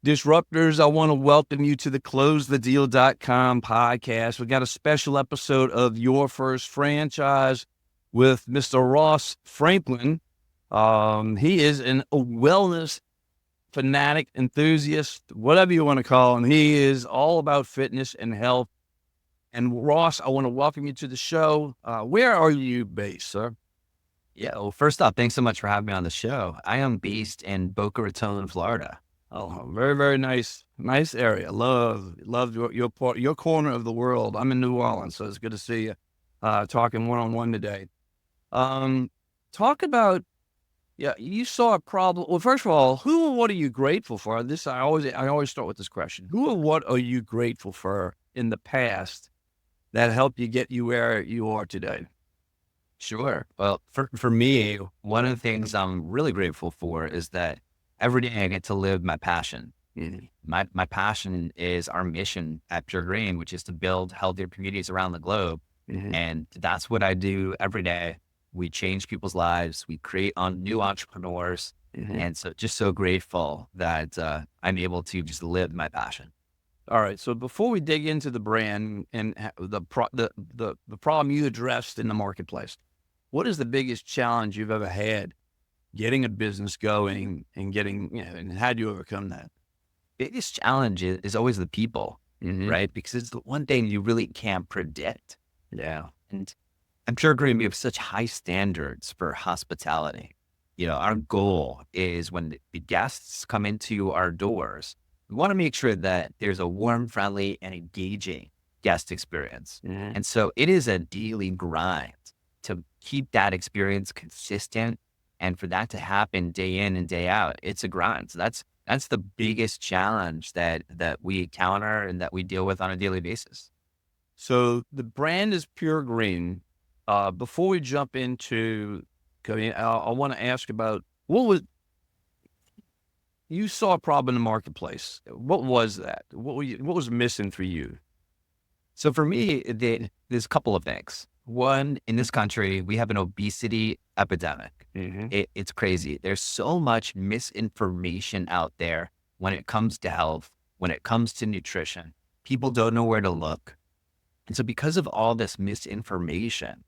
Disruptors, I want to welcome you to the CloseTheDeal.com podcast. We got a special episode of Your First Franchise with Mr. Ross Franklin. He is a wellness fanatic, enthusiast, whatever you want to call him. He is all about fitness and health. And Ross, I want to welcome you to the show. Where are you based, sir? Yeah. Well, first off, thanks so much for having me on the show. I am based in Boca Raton, Florida. Oh, very, very nice area. Love your part, your corner of the world. I'm in New Orleans, so it's good to see you. Talking one on one today. Um, talk about You saw a problem. Well, first of all, who or what are you grateful for? I always start with this question: who or what are you grateful for in the past that helped you get you where you are today? Sure. Well, for me, one of the things I'm really grateful for is that every day I get to live my passion. My passion is our mission at Pure Green, which is to build healthier communities around the globe. Mm-hmm. And that's what I do every day. We change people's lives. We create on new entrepreneurs. Mm-hmm. And so just so grateful that I'm able to just live my passion. All right. So before we dig into the brand and the problem you addressed in the marketplace, what is the biggest challenge you've ever had getting a business going and and how do you overcome that? Biggest challenge is always the people, Mm-hmm. right? Because it's the one thing you really can't predict. Yeah. And I'm sure agreeing we have such high standards for hospitality. Our goal is when the guests come into our doors, we want to make sure that there's a warm, friendly, and engaging guest experience. Mm-hmm. And so it is a daily grind to keep that experience consistent. And for that to happen day in and day out, it's a grind. So that's the biggest challenge that we encounter and that we deal with on a daily basis. So the brand is Pure Green. Before we jump into, I want to ask about you saw a problem in the marketplace. What was that? What was missing for you? So for me, there's a couple of things. One, in this country, we have an obesity epidemic. Mm-hmm. It's crazy. There's so much misinformation out there when it comes to health, when it comes to nutrition. People don't know where to look. And so because of all this misinformation,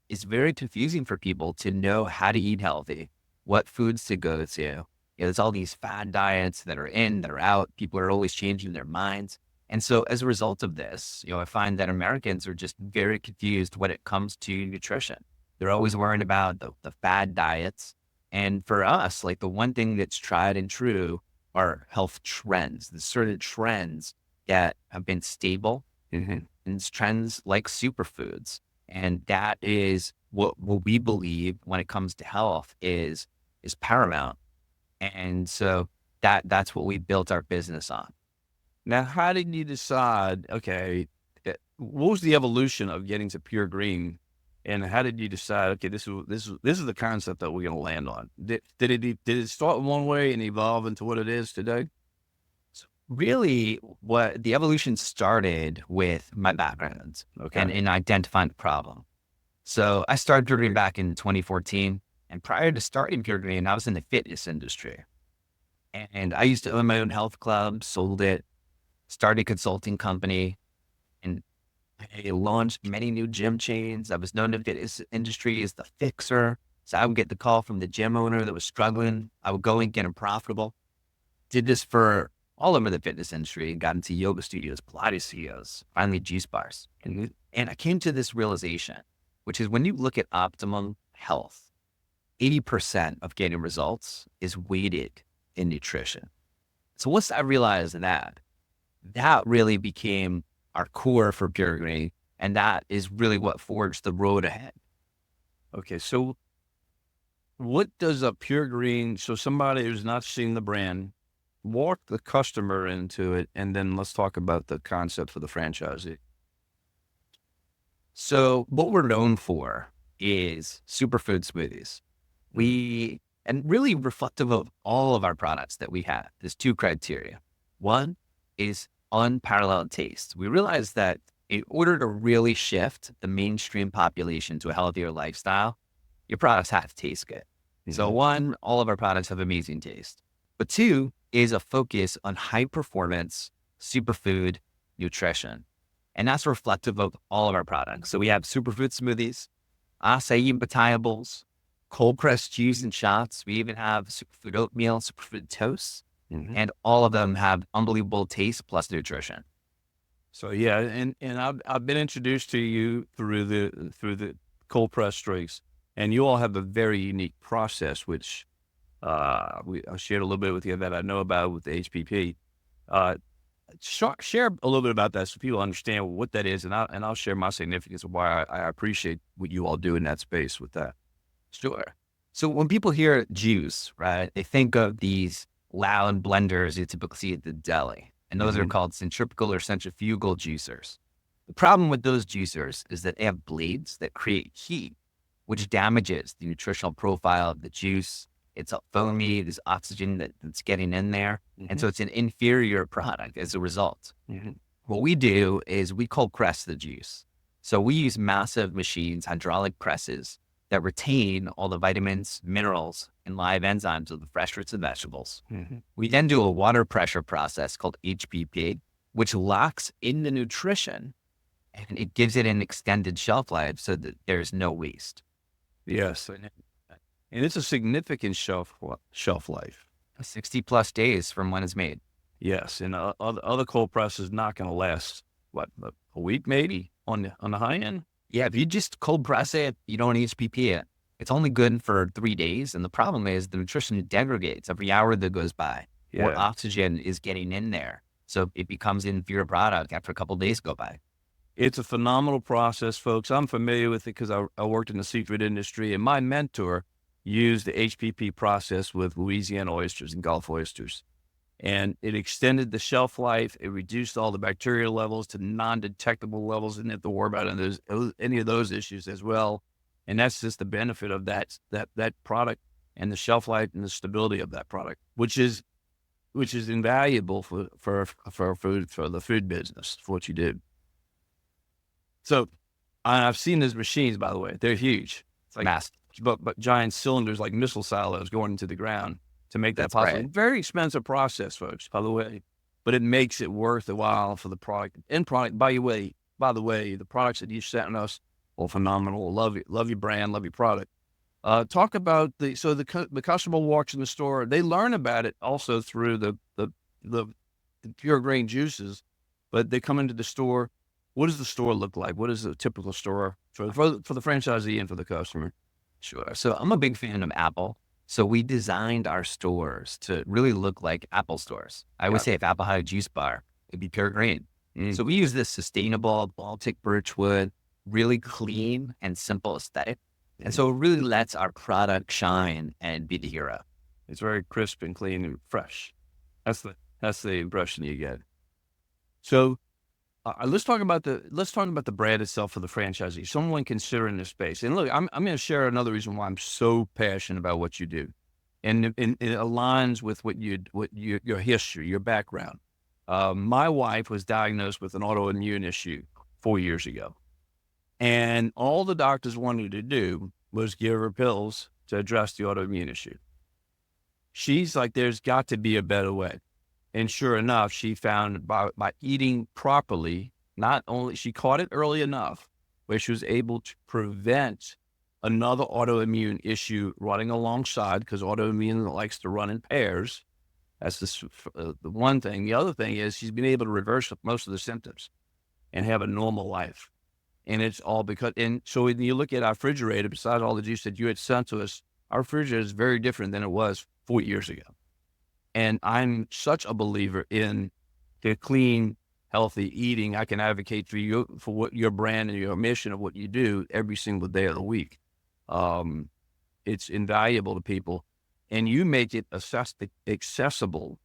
it's very confusing for people to know how to eat healthy, what foods to go to. There's all these fad diets that are in, that are out. People are always changing their minds. And so as a result of this, I find that Americans are just very confused when it comes to nutrition. They're always worried about the fad diets. And for us, like the one thing that's tried and true are health trends, the certain trends that have been stable, Mm-hmm. and it's trends like superfoods. And that is what we believe when it comes to health is paramount. And so that's what we built our business on. Now, how did you decide? Okay, what was the evolution of getting to Pure Green, and how did you decide? Okay, this is the concept that we're going to land on. Did it start one way and evolve into what it is today? So really, what the evolution started with my background and Okay. in identifying the problem. So I started Pure Green back in 2014. And prior to starting Pure Green, I was in the fitness industry. And I used to own my own health club, sold it, started a consulting company, and I launched many new gym chains. I was known in the fitness industry as the fixer. So I would get the call from the gym owner that was struggling. I would go and get him profitable. Did this for all over the fitness industry and got into yoga studios, Pilates studios, finally G Bars. And I came to this realization, which is when you look at optimum health, 80% of getting results is weighted in nutrition. So once I realized that really became our core for Pure Green. And that is really what forged the road ahead. Okay. So, what does a Pure Green? So, somebody who's not seen the brand, walk the customer into it, and then let's talk about the concept for the franchisee. So what we're known for is superfood smoothies. And really reflective of all of our products that we have, there's two criteria. One is unparalleled taste. We realize that in order to really shift the mainstream population to a healthier lifestyle, your products have to taste good. So Mhm. one, all of our products have amazing taste. But two, is a focus on high performance superfood nutrition. And that's reflective of all of our products. So we have superfood smoothies, acai batiables, cold pressed juice and shots. We even have superfood oatmeal, superfood toast, and all of them have unbelievable taste plus nutrition. So yeah, and I've been introduced to you through the cold press drinks, and you all have a very unique process, which I shared a little bit with you that I know about with the HPP. Uh, share a little bit about that so people understand what that is, and I'll share my significance of why I appreciate what you all do in that space with that. Sure. So when people hear juice, right, they think of these loud blenders you typically see at the deli, and those are called centrifugal or centrifugal juicers. The problem with those juicers is that they have blades that create heat, which damages the nutritional profile of the juice. It's foamy, there's oxygen that's getting in there. And so it's an inferior product as a result. What we do is we cold press the juice. So we use massive machines, hydraulic presses, that retain all the vitamins, minerals, and live enzymes of the fresh fruits and vegetables. We then do a water pressure process called HPP, which locks in the nutrition and it gives it an extended shelf life so that there's no waste. Yes, and it's a significant shelf life. 60 plus days from when it's made. Yes, and other cold press is not going to last a week maybe on the high end. Yeah, if you just cold press it, you don't HPP it. It's only good for 3 days. And the problem is the nutrition degrades every hour that goes by. More oxygen is getting in there. So it becomes an inferior product after a couple of days go by. It's a phenomenal process, folks. I'm familiar with it because I worked in the seafood industry, and my mentor used the HPP process with Louisiana oysters and Gulf oysters. And it extended the shelf life. It reduced all the bacterial levels to non-detectable levels. Didn't have to worry about any of those issues as well. And that's just the benefit of that product and the shelf life and the stability of that product, which is invaluable for the food business, for what you do. So I've seen those machines, by the way. They're huge. It's like massive, but giant cylinders like missile silos going into the ground to make that possible. Right. Very expensive process, folks, by the way, but it makes it worth a while for the product. By the way, the products that you sent us are phenomenal. Love your brand, love your product. Talk about the customer walks in the store. They learn about it also through the pure grain juices, but they come into the store. What does the store look like? What is a typical store for the franchisee and for the customer? Sure. So I'm a big fan of Apple. So we designed our stores to really look like Apple stores. I always say if Apple had a juice bar, it'd be pure grain. So we use this sustainable Baltic birchwood, really clean and simple aesthetic. And so it really lets our product shine and be the hero. It's very crisp and clean and fresh. That's the impression you get. So let's talk about the brand itself for the franchisee. Someone considering this space. And look, I'm going to share another reason why I'm so passionate about what you do, and it aligns with your history, your background. My wife was diagnosed with an autoimmune issue 4 years ago, and all the doctors wanted to do was give her pills to address the autoimmune issue. She's like, there's got to be a better way. And sure enough, she found by eating properly, not only she caught it early enough where she was able to prevent another autoimmune issue running alongside, because autoimmune likes to run in pairs. That's the one thing. The other thing is she's been able to reverse most of the symptoms and have a normal life. And it's all because, and so when you look at our refrigerator, besides all the juice that you had sent to us, our refrigerator is very different than it was 4 years ago. And I'm such a believer in the clean, healthy eating. I can advocate for you, for what your brand and your mission of what you do every single day of the week. It's invaluable to people, and you make it accessible,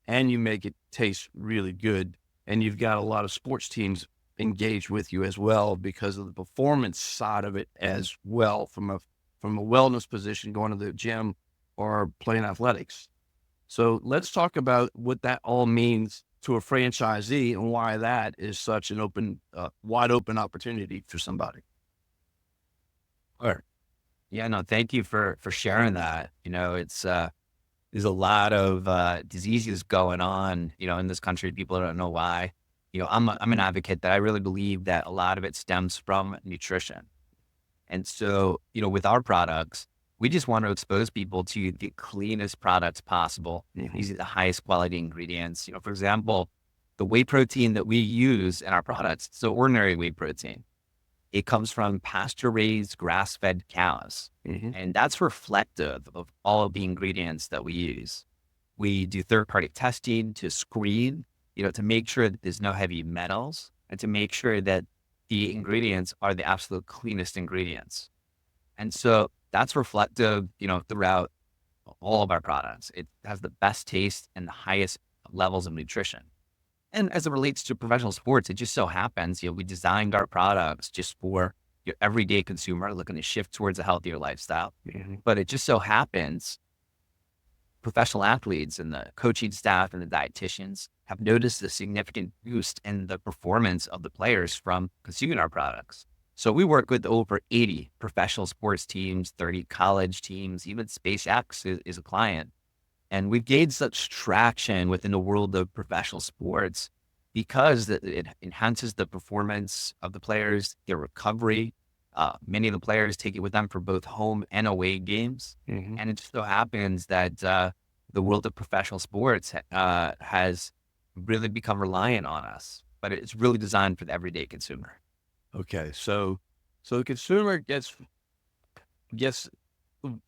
and you make it taste really good. And you've got a lot of sports teams engaged with you as well because of the performance side of it as well, from a wellness position, going to the gym or playing athletics. So let's talk about what that all means to a franchisee and why that is such an wide open opportunity for somebody. All right. Yeah, no, thank you for sharing that. You know, it's there's a lot of diseases going on, in this country. People don't know why. I'm an advocate that I really believe that a lot of it stems from nutrition. And so, with our products, we just want to expose people to the cleanest products possible, using the highest quality ingredients. For example, the whey protein that we use in our products, so ordinary whey protein, it comes from pasture-raised, grass-fed cows. And that's reflective of all of the ingredients that we use. We do third-party testing to screen, to make sure that there's no heavy metals and to make sure that the ingredients are the absolute cleanest ingredients. And so that's reflective, throughout all of our products. It has the best taste and the highest levels of nutrition. And as it relates to professional sports, it just so happens, we designed our products just for your everyday consumer looking to shift towards a healthier lifestyle. But it just so happens professional athletes and the coaching staff and the dietitians have noticed a significant boost in the performance of the players from consuming our products. So we work with over 80 professional sports teams, 30 college teams, even SpaceX is a client. And we've gained such traction within the world of professional sports because it enhances the performance of the players, their recovery. Many of the players take it with them for both home and away games. And it just so happens that the world of professional sports has really become reliant on us, but it's really designed for the everyday consumer. Okay. So the consumer gets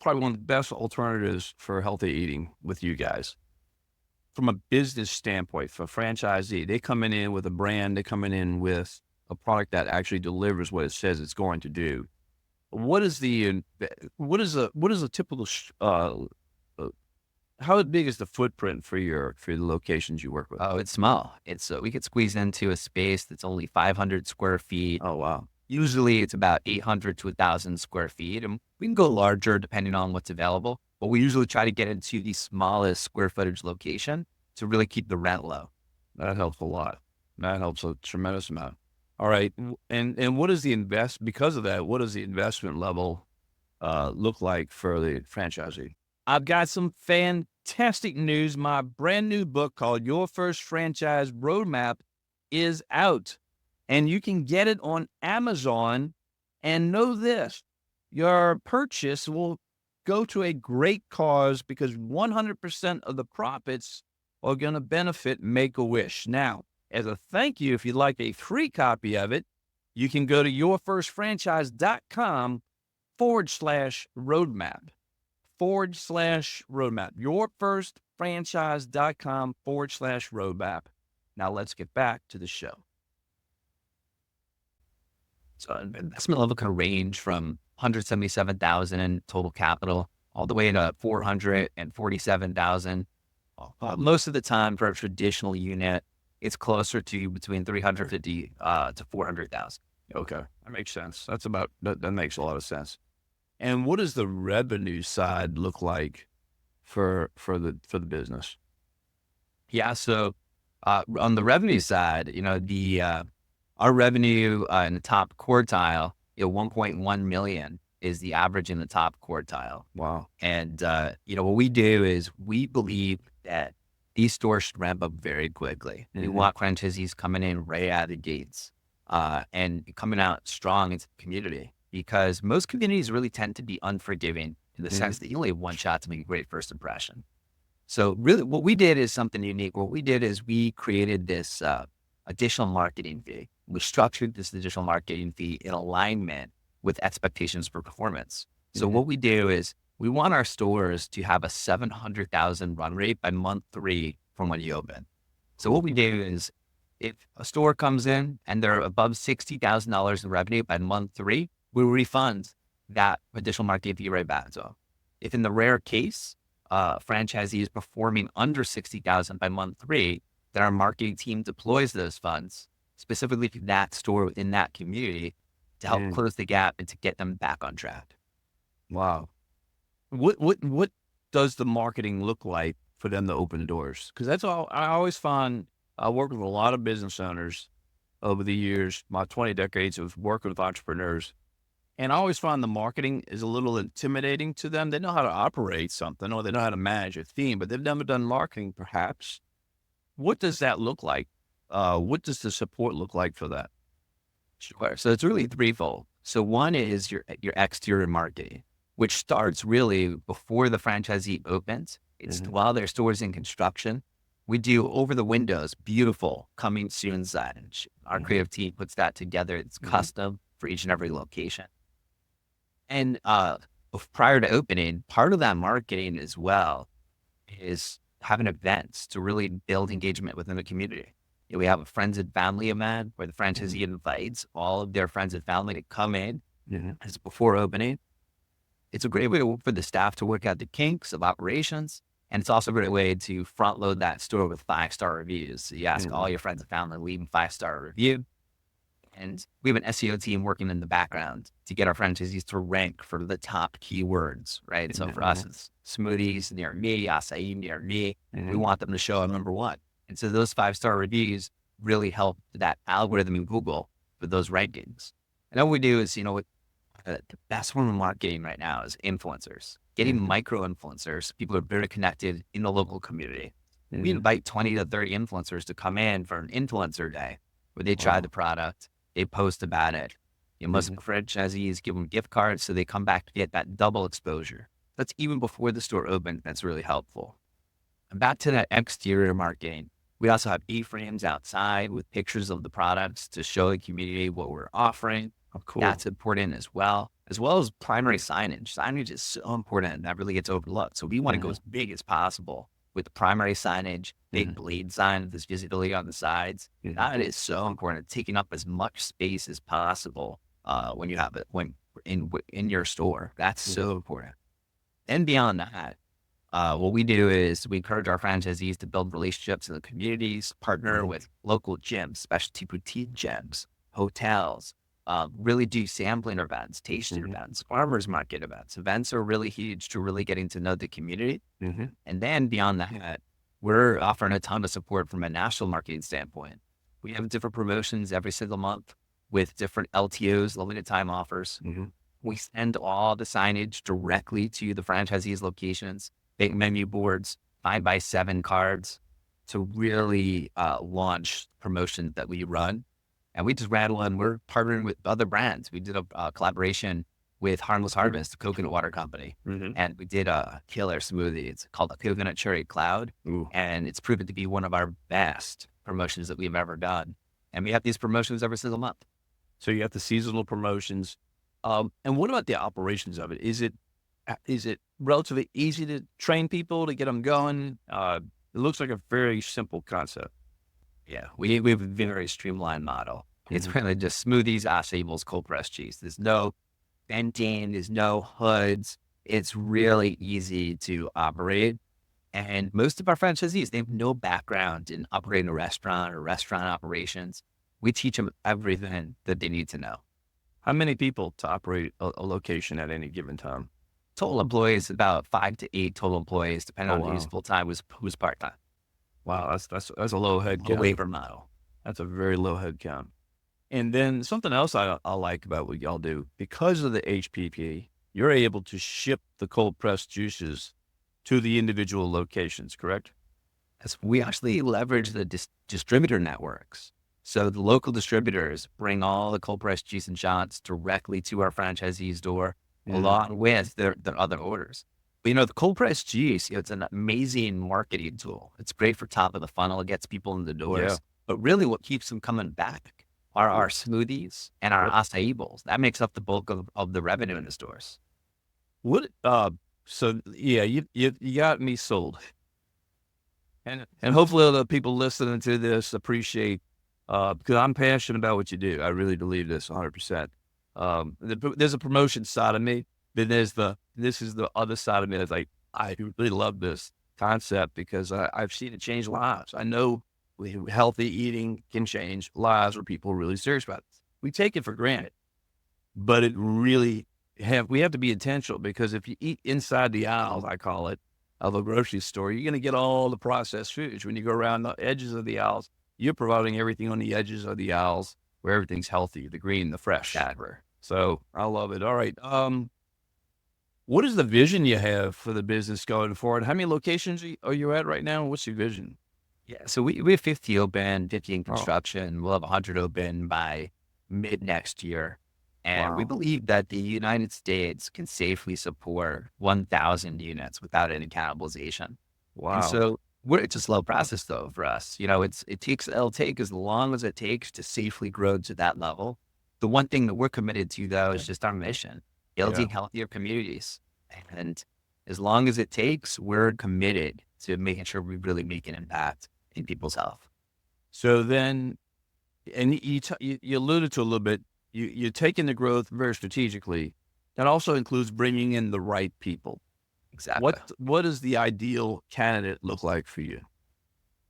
probably one of the best alternatives for healthy eating with you guys. From a business standpoint, for a franchisee, they coming in with a brand, they coming in with a product that actually delivers what it says it's going to do. What is a typical, how big is the footprint for the locations you work with? Oh, it's small. We could squeeze into a space that's only 500 square feet. Oh, wow. Usually it's about 800 to 1,000 square feet, and we can go larger depending on what's available, but we usually try to get into the smallest square footage location to really keep the rent low. That helps a lot. That helps a tremendous amount. All right. And what is because of that, what does the investment level look like for the franchisee? I've got some fantastic news. My brand new book called Your First Franchise Roadmap is out. And you can get it on Amazon. And know this, your purchase will go to a great cause because 100% of the profits are going to benefit Make-A-Wish. Now, as a thank you, if you'd like a free copy of it, you can go to yourfirstfranchise.com/roadmap. /roadmap. yourfirstfranchise.com/roadmap. Now let's get back to the show. So investment level can range from 177,000 in total capital all the way to 447,000. Most of the time for a traditional unit, it's closer to between 350 to 400,000. Okay, that makes sense. That makes a lot of sense. And what does the revenue side look like for the business? Yeah, so on the revenue side, our revenue in the top quartile, 1.1 million is the average in the top quartile. Wow. And what we do is we believe that these stores should ramp up very quickly. We want franchisees coming in right out of the gates and coming out strong into the community, because most communities really tend to be unforgiving in the sense that you only have one shot to make a great first impression. So really what we did is something unique. What we did is we created this additional marketing fee. We structured this additional marketing fee in alignment with expectations for performance. So what we do is we want our stores to have a 700,000 run rate by month 3 from when you open. So what we do is if a store comes in and they're above $60,000 in revenue by month 3, we refund that additional marketing fee right back. So if in the rare case, franchisee is performing under 60,000 by month 3, then our marketing team deploys those funds specifically to that store within that community to help close the gap and to get them back on track. Wow. What does the marketing look like for them to open the doors? Because that's all I always find. I work with a lot of business owners over the years, my 20 decades of working with entrepreneurs. And I always find the marketing is a little intimidating to them. They know how to operate something or they know how to manage a theme, but they've never done marketing perhaps. What does that look like? What does the support look like for that? Sure. So it's really threefold. So one is your exterior marketing, which starts really before the franchisee opens. It's while their store's in construction. We do over the windows, beautiful coming soon signage. Our creative team puts that together. It's custom for each and every location. And prior to opening, part of that marketing as well is having events to really build engagement within the community. We have a friends and family event where the franchisee invites all of their friends and family to come in as before opening. It's a great way for the staff to work out the kinks of operations. And it's also a great way to front load that store with 5-star reviews. So you ask all your friends and family to leave a 5-star review. And we have an SEO team working in the background to get our franchisees to rank for the top keywords, right? So for us, it's smoothies near me, acai near me. We want them to show up number one. And so those 5-star reviews really help that algorithm in Google for those rankings. And then what we do is, the best form of marketing right now is influencers, getting micro influencers, people who are very connected in the local community. We invite 20 to 30 influencers to come in for an influencer day where they try the product. They post about it. Most franchisees give them gift cards so they come back to get that double exposure. That's even before the store opens. That's really helpful. And back to that exterior marketing, we also have E-frames outside with pictures of the products to show the community what we're offering. Oh, cool. That's important as well as primary signage. Signage is so important and that really gets overlooked. So we want to go as big as possible with the primary signage, big bleed sign with this visibility on the sides. That is so important, taking up as much space as possible when you have it in your store. That's so important. And beyond that, what we do is we encourage our franchisees to build relationships in the communities, partner with local gyms, specialty boutique gyms, hotels, really do sampling events, tasting events, farmers market events. Events are really huge to really getting to know the community. And then beyond that, we're offering a ton of support from a national marketing standpoint. We have different promotions every single month with different LTOs, limited time offers. We send all the signage directly to the franchisees' locations, big menu boards, 5x7 cards to really launch promotions that we run. And we just rattle and we're partnering with other brands. We did a collaboration with Harmless Harvest, a coconut water company. And we did a killer smoothie. It's called a Coconut Cherry Cloud. And it's proven to be one of our best promotions that we've ever done. And we have these promotions every single month. So you have the seasonal promotions. And what about the operations of it? Is it relatively easy to train people to get them going? It looks like a very simple concept. Yeah, we have a very streamlined model. It's really just smoothies, acai bowls, cold pressed cheese. There's no venting, there's no hoods. It's really easy to operate. And most of our franchisees, they have no background in operating a restaurant or restaurant operations. We teach them everything that they need to know. How many people to operate a location at any given time? Total employees, about 5 to 8 total employees, depending on who's full-time, who's part-time. Wow, that's a low head count. Labor model. That's a very low head count. And then something else I like about what y'all do, because of the HPP, you're able to ship the cold pressed juices to the individual locations, correct? As we actually leverage the distributor networks. So the local distributors bring all the cold pressed juice and shots directly to our franchisee's door, along with their other orders. But, the cold pressed juice, it's an amazing marketing tool. It's great for top of the funnel. It gets people in the doors. But really what keeps them coming back are our smoothies and our acai bowls. That makes up the bulk of the revenue in the stores. You got me sold. And hopefully the people listening to this appreciate, because I'm passionate about what you do. I really believe this 100%. There's a promotion side of me. Then this is the other side of me that's like, I really love this concept because I've seen it change lives. I know healthy eating can change lives where people are really serious about it. We take it for granted, but it really we have to be intentional, because if you eat inside the aisles, I call it, of a grocery store, you're going to get all the processed foods. When you go around the edges of the aisles, you're providing everything on the edges of the aisles where everything's healthy, the green, the fresh. So I love it. All right. What is the vision you have for the business going forward? How many locations are you at right now? What's your vision? Yeah. So we have 50 open, 50 in Oh, construction. We'll have 100 open by mid next year. And we wow. believe that the United States can safely support 1,000 units without any cannibalization. And Wow. so it's a slow process though for us. It'll take as long as it takes to safely grow to that level. The one thing that we're committed to though is just our mission, Yeah. building healthier communities. And as long as it takes, we're committed to making sure we really make an impact in people's health. So then, and you alluded to a little bit, you're taking the growth very strategically. That also includes bringing in the right people. Exactly. What does the ideal candidate look like for you?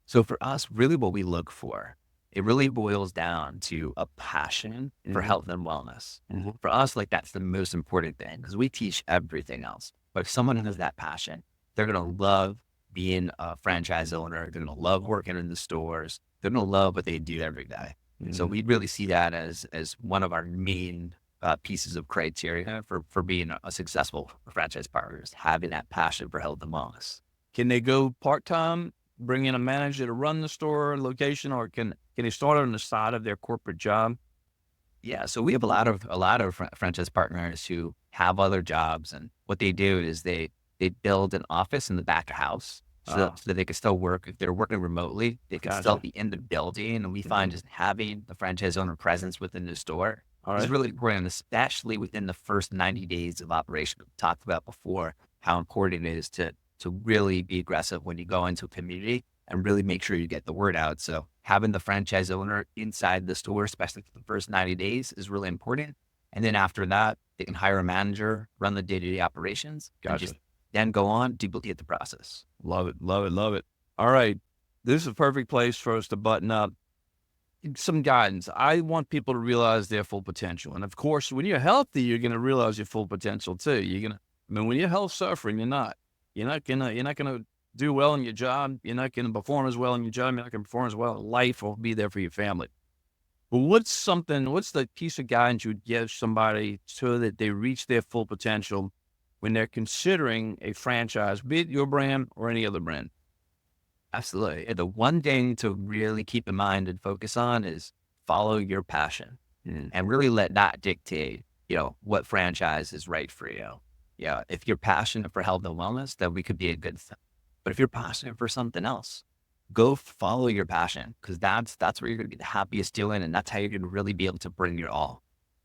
So for us, really what we look for, it really boils down to a passion for Hmm. health and wellness. And Hmm. for us, like that's the most important thing because we teach everything else. But if someone has that passion, they're going to love being a franchise owner. They're going to love working in the stores. They're going to love what they do every day. So Hmm. we really see that as one of our main pieces of criteria for being a successful franchise partner is having that passion for health and wellness. Can they go part-time, bring in a manager to run the store location, or can they start on the side of their corporate job? Yeah, so we have a lot of franchise partners who have other jobs, and what they do is they build an office in the back of house Oh, so that they can still work. If they're working remotely, they can still gotcha. be in the building. And we find Mhm. just having the franchise owner presence within the store All is right. really important, especially within the first 90 days of operation. We talked about before how important it is to really be aggressive when you go into a community and really make sure you get the word out. So having the franchise owner inside the store, especially for the first 90 days, is really important. And then after that, they can hire a manager, run the day-to-day operations, and Gotcha. just then go on, duplicate the process. Love it. Love it. Love it. All right. This is a perfect place for us to button up. Some guidance. I want people to realize their full potential. And of course, when you're healthy, you're going to realize your full potential too. I mean, when you're health suffering, you're not going to do well in your job. You're not going to perform as well in your job. You're not going to perform as well in life or be there for your family. But what's the piece of guidance you would give somebody so that they reach their full potential when they're considering a franchise, be it your brand or any other brand? Absolutely. And the one thing to really keep in mind and focus on is follow your passion Mm. and really let that dictate, what franchise is right for you. Yeah. If you're passionate for health and wellness, then we could be a good fit. But if you're passionate for something else, go follow your passion because that's where you're going to be the happiest doing. And that's how you're going to really be able to bring your all.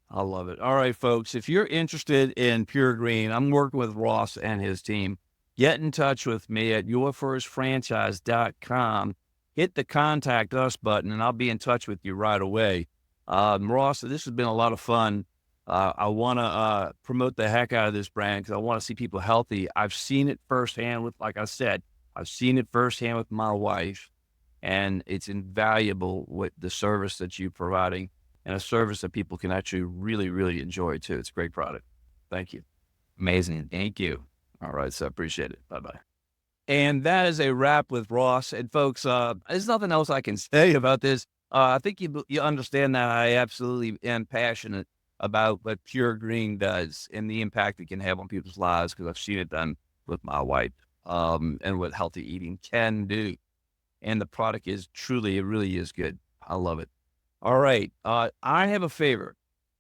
I love it. All right, folks. If you're interested in Pure Green, I'm working with Ross and his team. Get in touch with me at yourfirstfranchise.com. Hit the contact us button, and I'll be in touch with you right away. Ross, this has been a lot of fun. I want to promote the heck out of this brand because I want to see people healthy. I've seen it firsthand like I said, I've seen it firsthand with my wife, and it's invaluable with the service that you're providing and a service that people can actually really, really enjoy too. It's a great product. Thank you. Amazing. Thank you. All right. So I appreciate it. Bye bye. And that is a wrap with Ross. And folks, there's nothing else I can say about this. I think you understand that I absolutely am passionate about what Pure Green does and the impact it can have on people's lives because I've seen it done with my wife and what healthy eating can do. And the product is truly, it really is good. I love it. All right. I have a favor.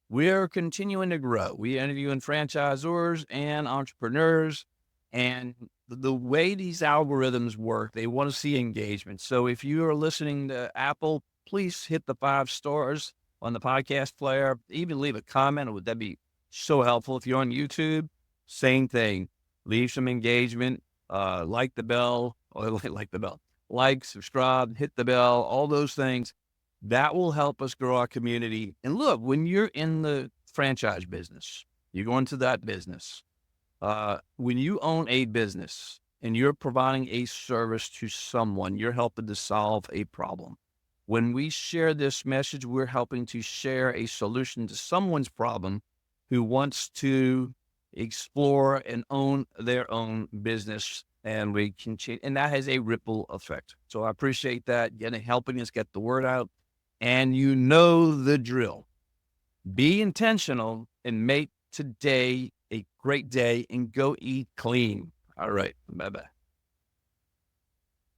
We're continuing to grow. We interviewing franchisors and entrepreneurs. And the way these algorithms work, they want to see engagement. So if you are listening to Apple, please hit the 5 stars on the podcast player. Even leave a comment. Would that be so helpful? If you're on YouTube, same thing. Leave some engagement. Like the bell, or like the bell. Like, subscribe, hit the bell, all those things that will help us grow our community. And look, when you're in the franchise business, you go into that business. When you own a business and you're providing a service to someone, you're helping to solve a problem. When we share this message, we're helping to share a solution to someone's problem who wants to explore and own their own business. And we can change, and that has a ripple effect. So I appreciate that, getting helping us get the word out. And you know the drill. Be intentional and make today a great day and go eat clean. All right. Bye-bye.